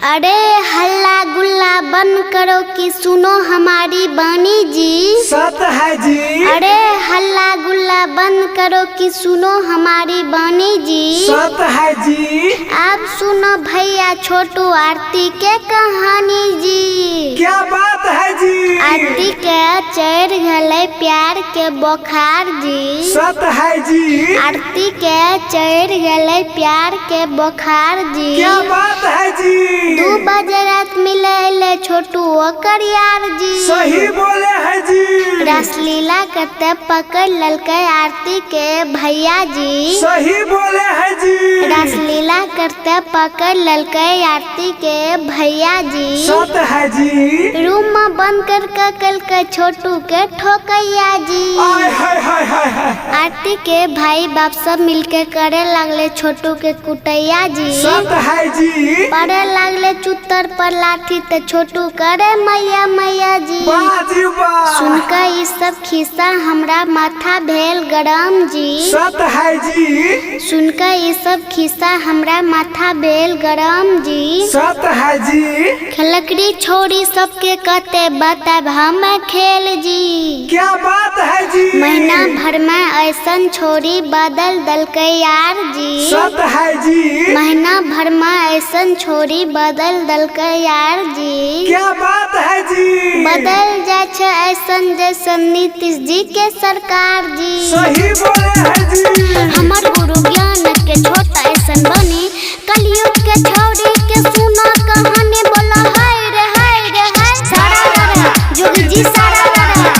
अरे हल्ला गुल्ला बंद करो कि सुनो हमारी बानी जी। सत है जी। अरे हल्ला गुल्ला बंद करो कि सुनो हमारी बानी जी। सत है जी। अब सुनो भैया छोटू आरती के कहानी जी। क्या बात है जी। आरती के चढ़ गले प्यार के बुखार जी। सत है जी। आरती के चढ़ गले प्यार के बुखार जी। क्या बात है जी। 2 बजे रात मिले छोटू ओकर यार जी। सही बोले है जी। रासलीला करते पकड़ ललके आरती के भैया जी। सही बोले है जी। रासलीला करते पकड़ ललके आरती के भैया जी। सत है जी। रूम में बंद कर कल के छोटू के ठोकैया जी। आय हाय हाय हाय हाय। आरती के भाई बाप सब मिलके करे लगले छोटू के कुटैया जी। सत है जी। पड़े लगले चुत्तर पर लाठी ते छोटू करे मैया मैया जी। बाजी वाह। सुनकर ये सब खिस्सा हमरा माथा भेल गरम जी। सत है जी। सुनकर ये सब खिस्सा हमरा माथा भेल गरम जी। सत है जी। खलकड़ी छोड़ी सबके कहते बताब हम खेल जी। क्या बात है जी। महीना भर में ऐसन छोड़ी बदल दल के यार जी। सत है जी। महीना भर में ऐसन छोड़ी बदल दल के यार जी। क्या बात है जी। बदल जाए छे ऐसन जैसन नीतीश जी के सरकार जी। सही बोले है जी। हमर गुरु ज्ञान के छोटा ऐसन बनी कलयुग के छोड़ी के सुना कहानी बोला हाय रे हाय रे हाय। सारा रा जोगी जी सारा रा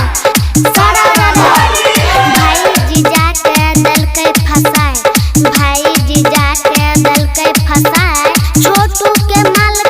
सारा रा। भाई जी जाके दल के फसाए। भाई जी जाके दल के फसाए। छोटू के माल